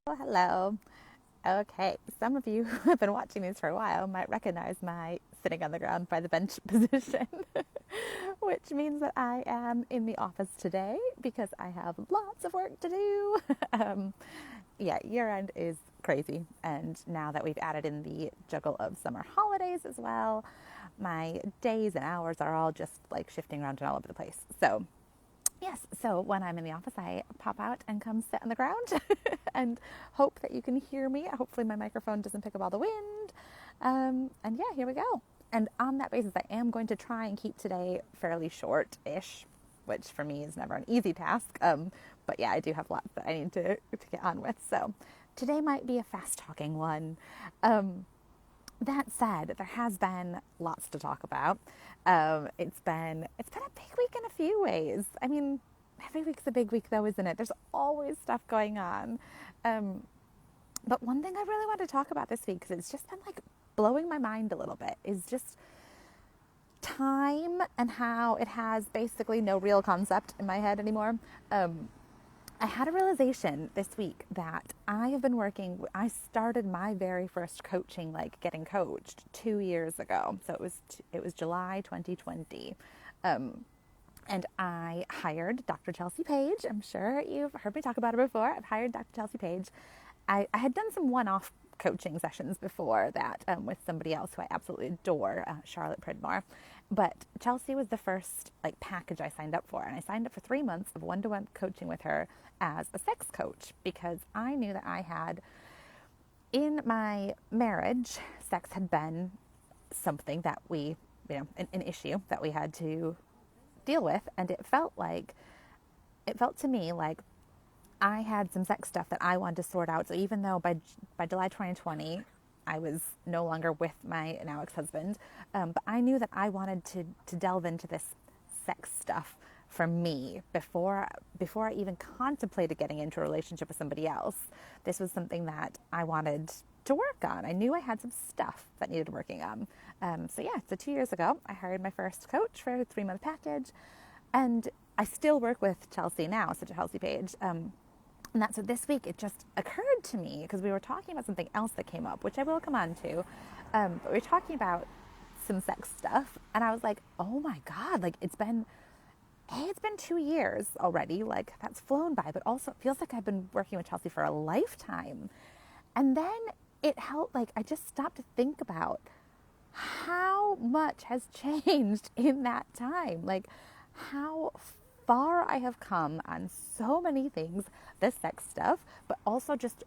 Well, hello. Okay, some of you who have been watching these for a while might recognize my sitting on the ground by the bench position, which means that I am in the office today because I have lots of work to do. um, yeah, year end is crazy, and now that we've added in the juggle of summer holidays as well, my days and hours are all just like shifting around and all over the place. Yes, so when I'm in the office, I pop out and come sit on the ground and hope that you can hear me. Hopefully, my microphone doesn't pick up all the wind. And yeah, here we go. And on that basis, I am going to try and keep today fairly short ish, which for me is never an easy task. But yeah, I do have lots that I need to get on with. So today might be a fast talking one. That said, there has been lots to talk about. It's been a big week in a few ways. I mean, every week's a big week though, isn't it? There's always stuff going on. Um, but one thing I really want to talk about this week, because it's just been like blowing my mind a little bit, is just time and how it has basically no real concept in my head anymore. I had a realization this week that I started my very first coaching, like getting coached 2 years ago. So it was July 2020. And I hired Dr. Chelsea Page. I'm sure you've heard me talk about her before. I've hired Dr. Chelsea Page. I had done some one-off coaching sessions before that with somebody else who I absolutely adore, Charlotte Pridmore. But Chelsea was the first like package I signed up for, and I signed up for 3 months of one-to-one coaching with her as a sex coach because I knew that I had, in my marriage, sex had been something that an issue that we had to deal with, and it felt to me like I had some sex stuff that I wanted to sort out. So even though by July 2020, I was no longer with my now ex-husband, but I knew that I wanted to delve into this sex stuff for me before I even contemplated getting into a relationship with somebody else. This was something that I wanted to work on. I knew I had some stuff that needed working on. So 2 years ago, I hired my first coach for a 3-month package, and I still work with Chelsea now, such a Chelsea Page. And that's what this week it just occurred to me because we were talking about something else that came up, which I will come on to. But we were talking about some sex stuff, and I was like, oh my God, like it's been 2 years already. Like that's flown by, but also it feels like I've been working with Chelsea for a lifetime. And then it helped, like I just stopped to think about how much has changed in that time. Like how far I have come on so many things, the sex stuff, but also just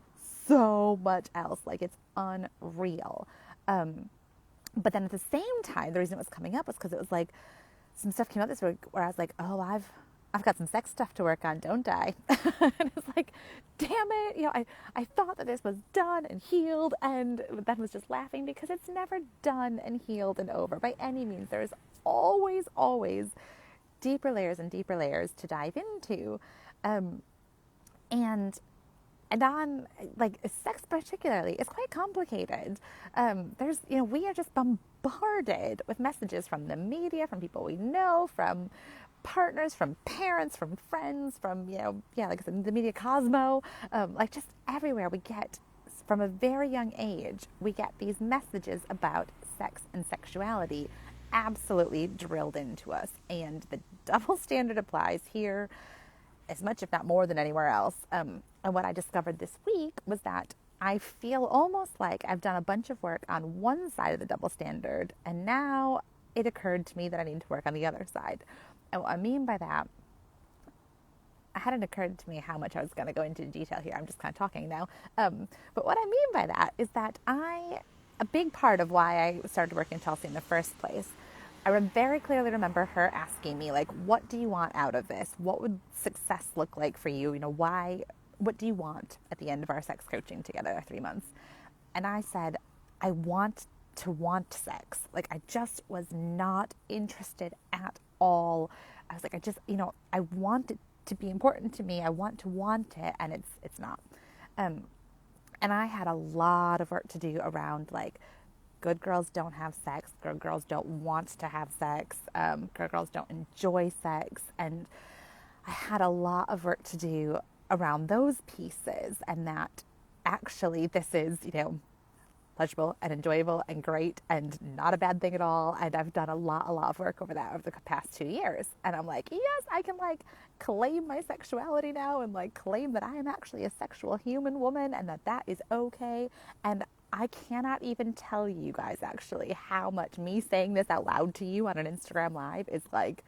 so much else. Like it's unreal. But then at the same time, the reason it was coming up was because it was like some stuff came up this week where I was like, oh, I've got some sex stuff to work on, don't I? And it's like, damn it, I thought that this was done and healed, and then was just laughing because it's never done and healed and over by any means. There's always deeper layers and deeper layers to dive into. And on like sex particularly is quite complicated. We are just bombarded with messages from the media, from people we know, from partners, from parents, from friends, from like I said, the media cosmo, like just everywhere we get from a very young age, we get these messages about sex and sexuality absolutely drilled into us, and the double standard applies here as much, if not more, than anywhere else. And what I discovered this week was that I feel almost like I've done a bunch of work on one side of the double standard, and now it occurred to me that I need to work on the other side. And what I mean by that, it hadn't occurred to me how much I was going to go into detail here. I'm just kind of talking now. But what I mean by that is that a big part of why I started working with Chelsea in the first place, I very clearly remember her asking me, like, what do you want out of this? What would success look like for you? What do you want at the end of our sex coaching together, 3 months? And I said, I want to want sex. Like, I just was not interested at all. I was like, I want it to be important to me. I want it, and it's not. And I had a lot of work to do around like, good girls don't have sex, good girls don't want to have sex, good girls don't enjoy sex. And I had a lot of work to do around those pieces, and that actually this is, pleasurable and enjoyable and great and not a bad thing at all. And I've done a lot of work over that over the past 2 years. And I'm like, yes, I can like claim my sexuality now and like claim that I am actually a sexual human woman and that is okay. And I cannot even tell you guys actually how much me saying this out loud to you on an Instagram live is like,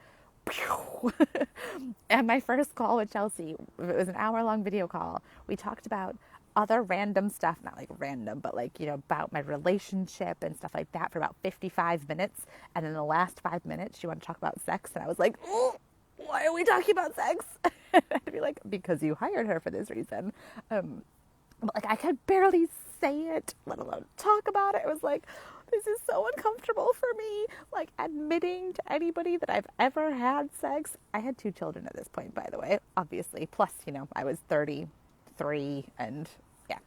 and my first call with Chelsea, it was an hour-long video call. We talked about other random stuff, not like random, but like, about my relationship and stuff like that for about 55 minutes. And in the last 5 minutes, she wanted to talk about sex. And I was like, oh, why are we talking about sex? I'd be like, because you hired her for this reason. But like, I could barely say it, let alone talk about it. It was like, this is so uncomfortable for me, like admitting to anybody that I've ever had sex. I had 2 children at this point, by the way, obviously. Plus, I was 33 and yeah,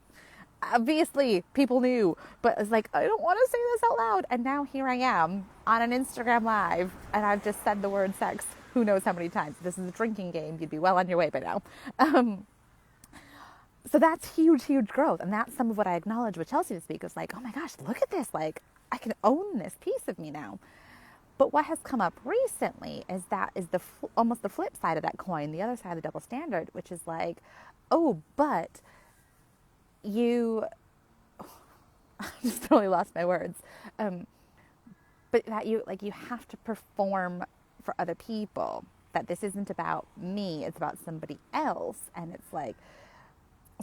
obviously people knew, but it's like, I don't want to say this out loud. And now here I am on an Instagram live and I've just said the word sex who knows how many times. If this is a drinking game, you'd be well on your way by now. So that's huge growth. And that's some of what I acknowledged with Chelsea this week. It was like, oh my gosh, look at this. Like, I can own this piece of me now. But what has come up recently is almost the flip side of that coin, the other side of the double standard, which is like, oh, but you, I just totally lost my words. But that you have to perform for other people, that this isn't about me, it's about somebody else. And it's like,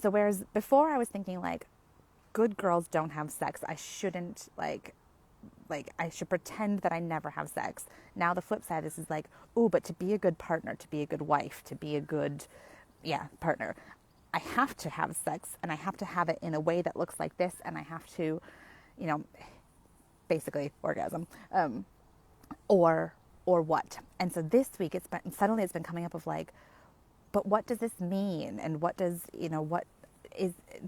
so whereas before I was thinking like, good girls don't have sex, I shouldn't like I should pretend that I never have sex. Now the flip side of this is like, oh, but to be a good partner, to be a good wife, to be a good, partner, I have to have sex and I have to have it in a way that looks like this. And I have to, basically orgasm, or what? And so this week it's been coming up of like, but what does this mean? And what does,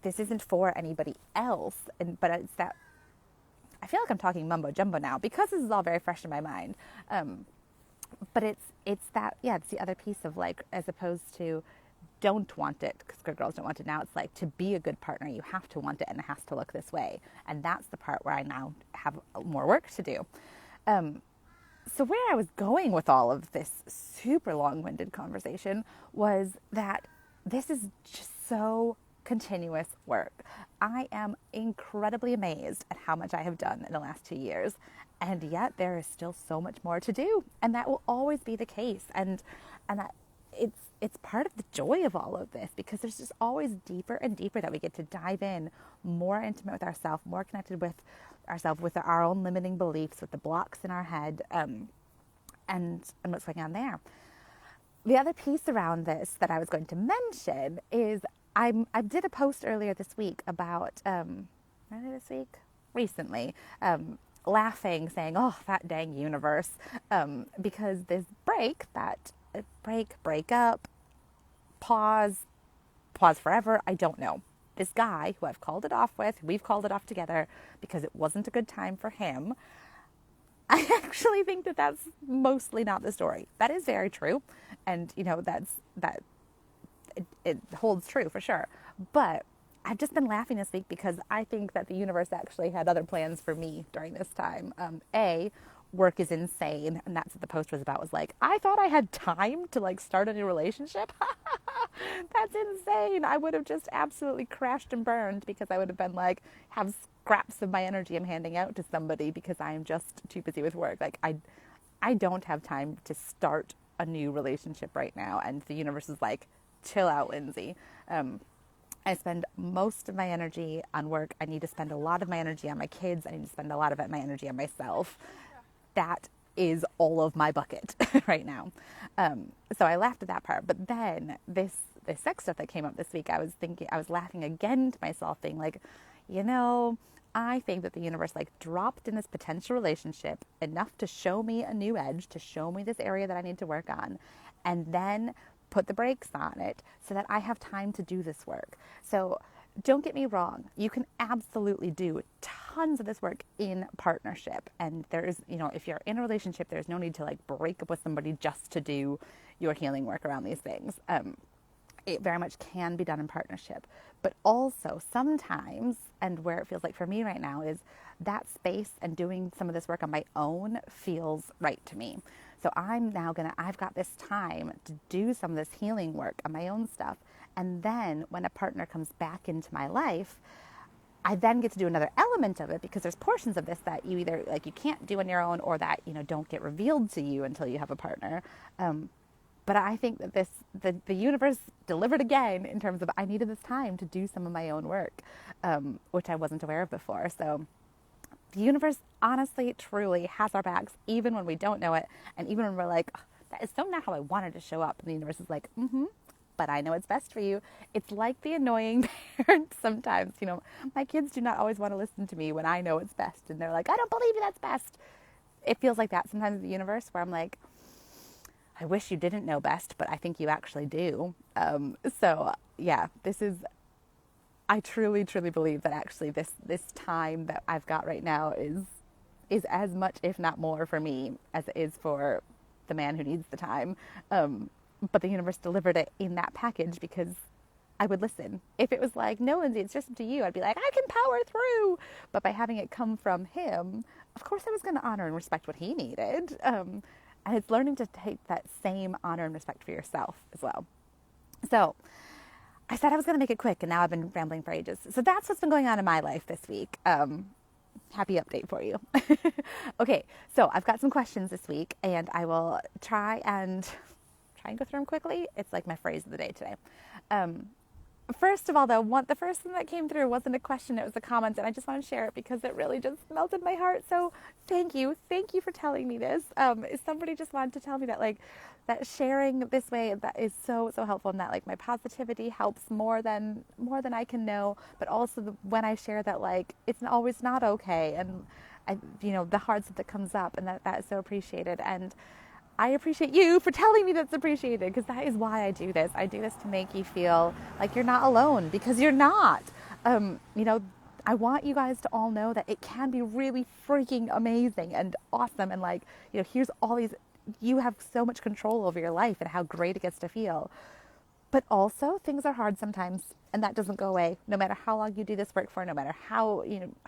this isn't for anybody else. But it's that, I feel like I'm talking mumbo jumbo now because this is all very fresh in my mind. But it's that, it's the other piece of like, as opposed to don't want it because good girls don't want it. Now it's like, to be a good partner, you have to want it and it has to look this way. And that's the part where I now have more work to do. So where I was going with all of this super long-winded conversation was that this is just so continuous work. I am incredibly amazed at how much I have done in the last 2 years, and yet there is still so much more to do, and that will always be the case. And that it's part of the joy of all of this, because there's just always deeper and deeper that we get to dive in, more intimate with ourselves, more connected with ourselves, with our own limiting beliefs, with the blocks in our head, and what's going on there. The other piece around this that I was going to mention is I did a post earlier this week about recently, laughing, saying, "Oh, that dang universe," because this break up, pause forever. I don't know. This guy who I've called it off with, we've called it off together because it wasn't a good time for him. I actually think that that's mostly not the story. That is very true. And, it holds true for sure. But I've just been laughing this week because I think that the universe actually had other plans for me during this time. Work is insane. And that's what the post was about, was like, I thought I had time to like start a new relationship. That's insane. I would have just absolutely crashed and burned because I would have been like, have scraps of my energy I'm handing out to somebody because I am just too busy with work. Like I don't have time to start a new relationship right now. And the universe is like, chill out, Lindsey. I spend most of my energy on work. I need to spend a lot of my energy on my kids. I need to spend a lot of my energy on myself. That is all of my bucket right now. So I laughed at that part. But then this sex stuff that came up this week, I was laughing again to myself, being like, I think that the universe like dropped in this potential relationship enough to show me a new edge, to show me this area that I need to work on, and then put the brakes on it so that I have time to do this work. So don't get me wrong. You can absolutely do tons of this work in partnership. And there's, if you're in a relationship, there's no need to like break up with somebody just to do your healing work around these things. it very much can be done in partnership. But also sometimes, and where it feels like for me right now, is that space and doing some of this work on my own feels right to me. So I've got this time to do some of this healing work on my own stuff. And then when a partner comes back into my life, I then get to do another element of it, because there's portions of this that you either like you can't do on your own, or that, don't get revealed to you until you have a partner. But I think that the universe delivered again in terms of I needed this time to do some of my own work, which I wasn't aware of before. So the universe honestly, truly has our backs, even when we don't know it. And even when we're like, oh, that is so not how I wanted to show up. And the universe is like, but I know it's best for you. It's like the annoying parent sometimes. My kids do not always want to listen to me when I know it's best. And they're like, I don't believe you, that's best. It feels like that sometimes in the universe, where I'm like, I wish you didn't know best, but I think you actually do. I truly, truly believe that actually this time that I've got right now is as much, if not more, for me as it is for the man who needs the time. But the universe delivered it in that package because I would listen. If it was like, no, Lindsey, it's just up to you, I'd be like, I can power through. But by having it come from him, of course I was going to honor and respect what he needed. And it's learning to take that same honor and respect for yourself as well. So I said I was going to make it quick, and now I've been rambling for ages. So that's what's been going on in my life this week. Happy update for you. Okay, so I've got some questions this week, and I will try and go through them quickly. It's like my phrase of the day today. First of all, though, the first thing that came through wasn't a question, it was a comment, and I just want to share it because it really just melted my heart. So thank you for telling me this. Somebody just wanted to tell me that that sharing this way, that is so helpful, and that my positivity helps more than I can know. But also when I share that it's always not okay, and the hard stuff that comes up, and that is so appreciated. And I appreciate you for telling me that's appreciated, because that is why I do this. I do this to make you feel like you're not alone, because you're not. I want you guys to all know that it can be really freaking amazing and awesome. And here's all these, you have so much control over your life and how great it gets to feel. But also things are hard sometimes, and that doesn't go away no matter how long you do this work for, no matter how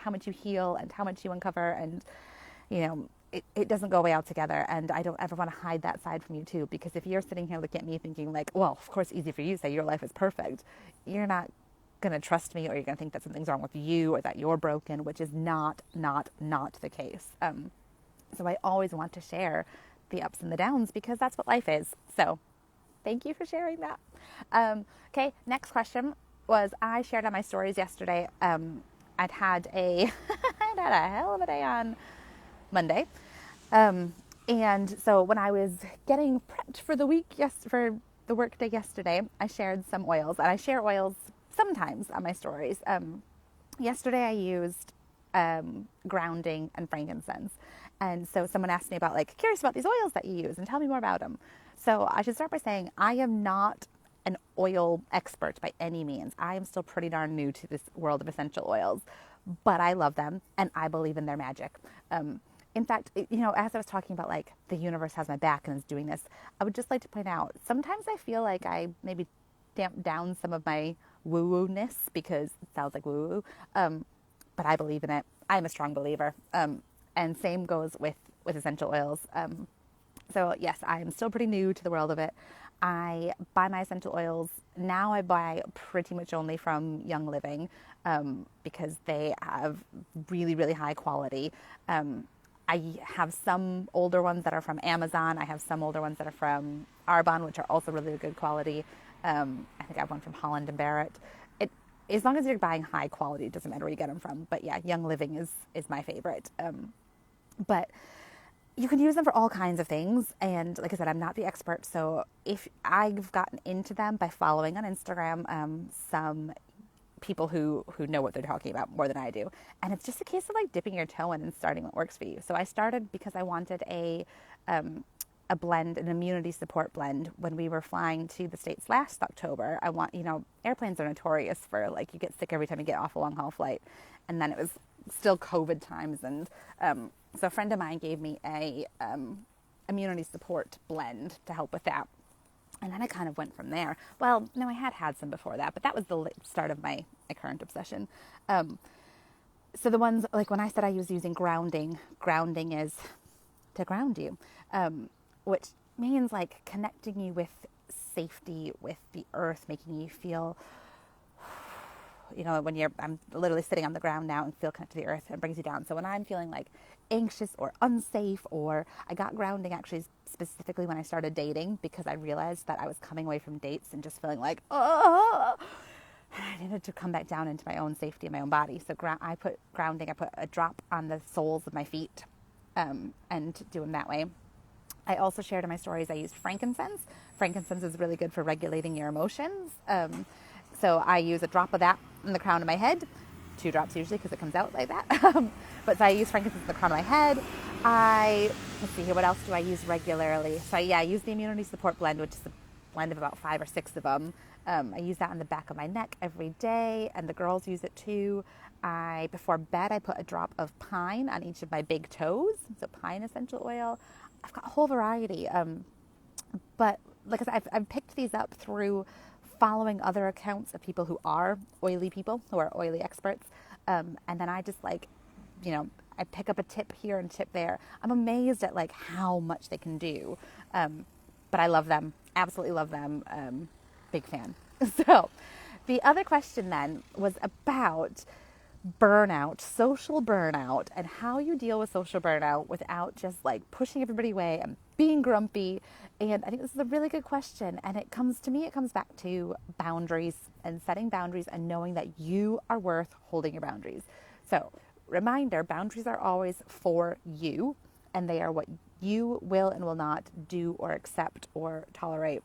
much you heal and how much you uncover, and it doesn't go away altogether. And I don't ever want to hide that side from you too, because if you're sitting here looking at me thinking well, of course, easy for you to say your life is perfect, you're not going to trust me, or you're going to think that something's wrong with you, or that you're broken, which is not the case. So I always want to share the ups and the downs, because that's what life is. So thank you for sharing that. Okay, next question was, I shared on my stories yesterday, I'd had a hell of a day on Monday. And so when I was getting prepped for the week, for the work day yesterday, I shared some oils, and I share oils sometimes on my stories. Yesterday I used grounding and frankincense. And so someone asked me about curious about these oils that you use, and tell me more about them. So I should start by saying I am not an oil expert by any means. I am still pretty darn new to this world of essential oils, but I love them and I believe in their magic. In fact, as I was talking about the universe has my back and is doing this, I would just like to point out, sometimes I feel like I maybe damp down some of my woo-woo-ness, because it sounds like woo-woo, but I believe in it. I'm a strong believer. And same goes with essential oils. So yes, I am still pretty new to the world of it. I buy my essential oils, now I buy pretty much only from Young Living, because they have really, really high quality. I have some older ones that are from Amazon. I have some older ones that are from Arbonne, which are also really good quality. I think I have one from Holland and Barrett. As long as you're buying high quality, it doesn't matter where you get them from. But yeah, Young Living is my favorite. But you can use them for all kinds of things. And like I said, I'm not the expert. So if I've gotten into them by following on Instagram some people who know what they're talking about more than I do. And it's just a case of dipping your toe in and starting what works for you. So I started because I wanted a blend, an immunity support blend, when we were flying to the States last October. Airplanes are notorious for you get sick every time you get off a long haul flight. And then it was still COVID times. And so a friend of mine gave me a immunity support blend to help with that. And then I kind of went from there. Well, no, I had some before that, but that was the start of my current obsession. So the ones, like when I said I was using grounding is to ground you, which means like connecting you with safety, with the earth, making you feel, when I'm literally sitting on the ground now and feel connected to the earth, and brings you down. So when I'm feeling like anxious or unsafe, or I got grounding actually specifically when I started dating, because I realized that I was coming away from dates and just feeling like, oh, I needed to come back down into my own safety in my own body. So I put grounding, I put a drop on the soles of my feet, and do them that way. I also shared in my stories I used frankincense. Frankincense is really good for regulating your emotions. So I use a drop of that in the crown of my head, 2 drops usually because it comes out like that. But so I use frankincense in the crown of my head. Let's see here, what else do I use regularly? So I use the Immunity Support Blend, which is a blend of about 5 or 6 of them. I use that on the back of my neck every day, and the girls use it too. Before bed, I put a drop of pine on each of my big toes, so pine essential oil. I've got a whole variety. But like I said, I've picked these up through following other accounts of people who are oily experts. And then I just I pick up a tip here and tip there. I'm amazed at like how much they can do. But I love them. Absolutely love them. Big fan. So the other question then was about burnout, social burnout, and how you deal with social burnout without just like pushing everybody away and being grumpy. And I think this is a really good question. And it comes back to boundaries and setting boundaries and knowing that you are worth holding your boundaries. So reminder, boundaries are always for you, and they are what you will and will not do or accept or tolerate.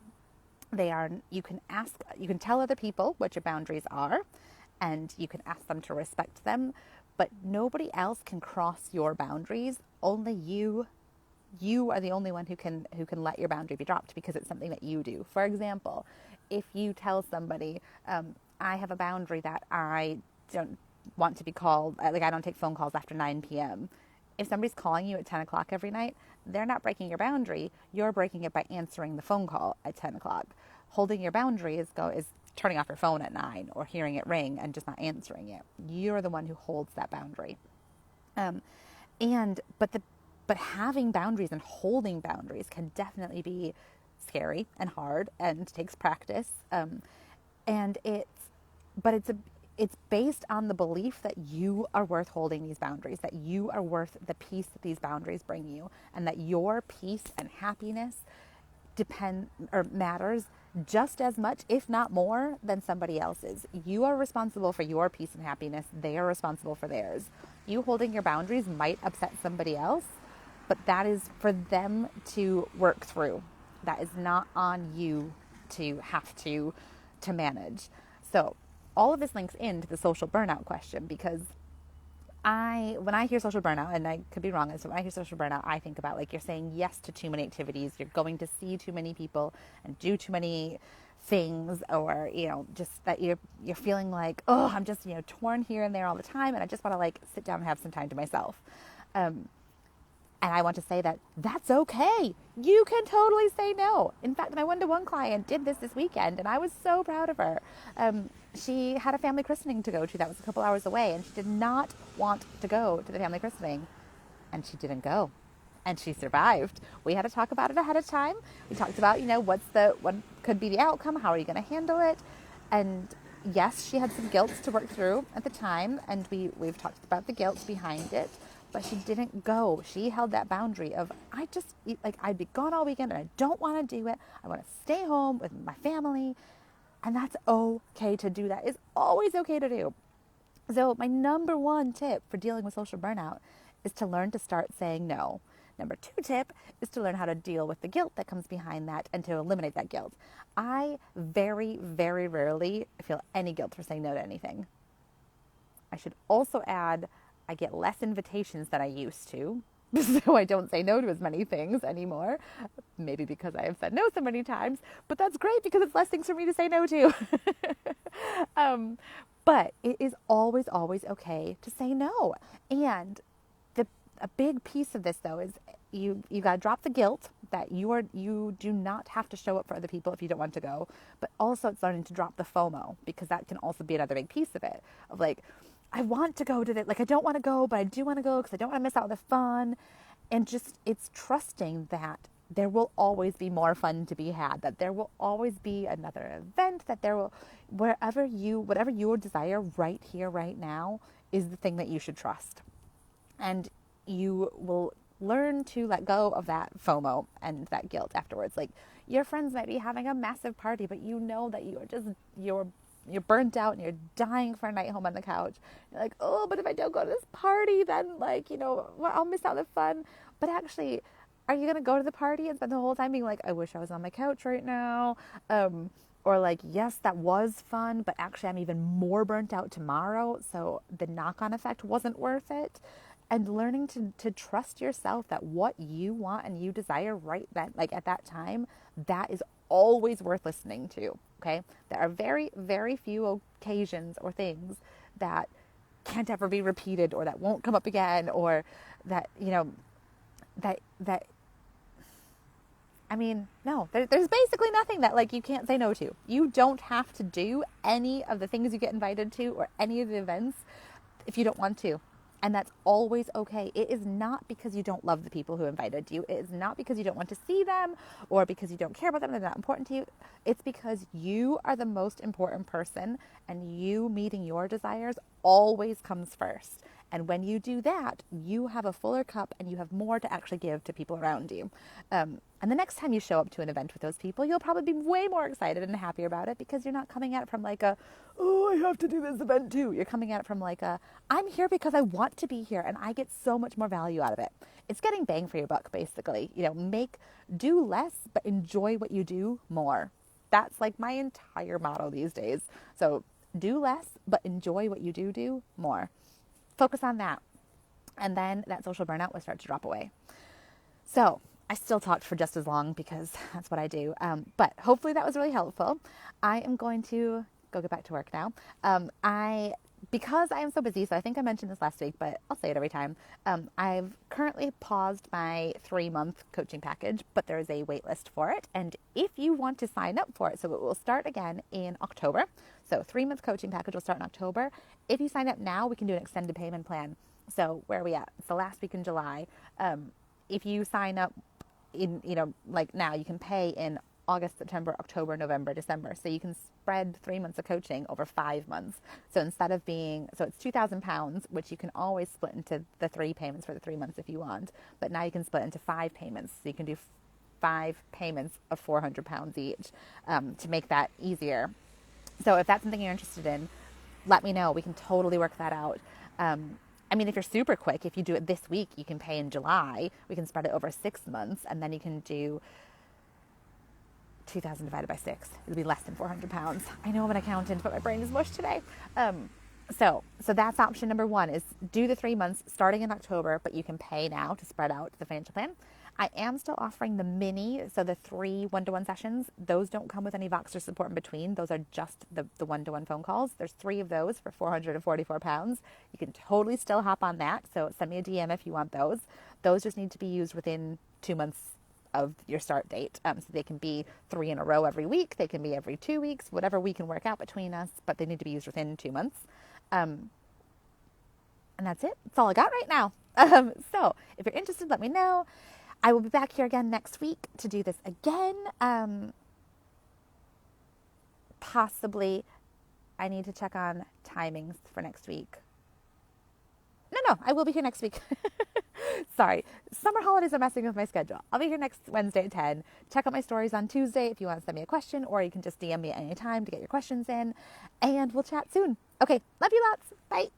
You can tell other people what your boundaries are, and you can ask them to respect them, but nobody else can cross your boundaries. Only you are the only one who can let your boundary be dropped, because it's something that you do. For example, if you tell somebody, I have a boundary that I don't want to be called, like I don't take phone calls after 9 p.m. If somebody's calling you at 10 o'clock every night, they're not breaking your boundary. You're breaking it by answering the phone call at 10 o'clock. Holding your boundary is turning off your phone at 9 or hearing it ring and just not answering it. You're the one who holds that boundary. But having boundaries and holding boundaries can definitely be scary and hard and takes practice. And it's based on the belief that you are worth holding these boundaries, that you are worth the peace that these boundaries bring you, and that your peace and happiness matters just as much, if not more, than somebody else's. You are responsible for your peace and happiness. They are responsible for theirs. You holding your boundaries might upset somebody else, but that is for them to work through. That is not on you to have to manage. So all of this links into the social burnout question, because when I hear social burnout, and I could be wrong, so when I hear social burnout, I think about like you're saying yes to too many activities, you're going to see too many people and do too many things, or just that you're feeling like, oh, I'm just torn here and there all the time, and I just want to like sit down and have some time to myself. And I want to say that that's okay. You can totally say no. In fact, my one-to-one client did this weekend, and I was so proud of her. She had a family christening to go to that was a couple hours away, and she did not want to go to the family christening, and she didn't go, and she survived. We had to talk about it ahead of time. We talked about, what could be the outcome, how are you going to handle it, and yes, she had some guilt to work through at the time, and we've talked about the guilt behind it. But she didn't go. She held that boundary of, I'd be gone all weekend and I don't want to do it. I want to stay home with my family. And that's okay to do that. It's always okay to do. So my number 1 tip for dealing with social burnout is to learn to start saying no. Number 2 tip is to learn how to deal with the guilt that comes behind that and to eliminate that guilt. I very, very rarely feel any guilt for saying no to anything. I should also add, I get less invitations than I used to, so I don't say no to as many things anymore. Maybe because I have said no so many times, but that's great because it's less things for me to say no to. But it is always, always okay to say no. And a big piece of this, though, is you got to drop the guilt that you do not have to show up for other people if you don't want to go, but also it's learning to drop the FOMO, because that can also be another big piece of it, of like, I want to go to the, like, I don't want to go, but I do want to go because I don't want to miss out on the fun. And just, it's trusting that there will always be more fun to be had, that there will always be another event, that there will, whatever your desire right here, right now, is the thing that you should trust. And you will learn to let go of that FOMO and that guilt afterwards. Like, your friends might be having a massive party, but you know that you're burnt out and you're dying for a night home on the couch. You're like, oh, but if I don't go to this party, then, like, well, I'll miss out on the fun. But actually, are you going to go to the party and spend the whole time being like, I wish I was on my couch right now? Or like, yes, that was fun, but actually I'm even more burnt out tomorrow, so the knock-on effect wasn't worth it. And learning to trust yourself that what you want and you desire right then, like at that time, that is always worth listening to, okay? There are very, very few occasions or things that can't ever be repeated, or that won't come up again, or that, no, there's basically nothing that, like, you can't say no to. You don't have to do any of the things you get invited to or any of the events if you don't want to. And that's always okay. It is not because you don't love the people who invited you. It is not because you don't want to see them or because you don't care about them. They're not important to you. It's because you are the most important person, and you meeting your desires always comes first. And when you do that, you have a fuller cup and you have more to actually give to people around you. And the next time you show up to an event with those people, you'll probably be way more excited and happier about it, because you're not coming at it from like I have to do this event too. You're coming at it from like I'm here because I want to be here and I get so much more value out of it. It's getting bang for your buck, basically. Do less, but enjoy what you do more. That's like my entire motto these days. So do less, but enjoy what you do more. Focus on that. And then that social burnout will start to drop away. So I still talked for just as long because that's what I do. But hopefully that was really helpful. I am going to go get back to work now. Because I am so busy, so I think I mentioned this last week, but I'll say it every time. I've currently paused my 3-month coaching package, but there is a wait list for it. And if you want to sign up for it, so it will start again in October. So 3-month coaching package will start in October. If you sign up now, we can do an extended payment plan. So where are we at? It's the last week in July. If you sign up in, like now, you can pay in August, September, October, November, December. So you can spread 3 months of coaching over 5 months. So instead of so it's £2,000, which you can always split into the 3 payments for the 3 months if you want. But now you can split into 5 payments. So you can do 5 payments of £400 each to make that easier. So if that's something you're interested in, let me know. We can totally work that out. If you're super quick, if you do it this week, you can pay in July. We can spread it over 6 months, and then you can do 2,000 divided by 6. It'll be less than £400. I know I'm an accountant, but my brain is mush today. So that's option number 1, is do the 3 months starting in October, but you can pay now to spread out the financial plan. I am still offering the mini, so the 3 one-to-one sessions. Those don't come with any Voxer support in between. Those are just the one-to-one phone calls. There's 3 of those for £444. You can totally still hop on that. So send me a DM if you want those. Those just need to be used within 2 months of your start date. So they can be 3 in a row every week. They can be every 2 weeks, whatever we can work out between us, but they need to be used within 2 months. And that's it. That's all I got right now. So if you're interested, let me know. I will be back here again next week to do this again. Possibly, I need to check on timings for next week. No, I will be here next week. Sorry. Summer holidays are messing with my schedule. I'll be here next Wednesday at 10. Check out my stories on Tuesday if you want to send me a question, or you can just DM me at any time to get your questions in. And we'll chat soon. Okay. Love you lots. Bye.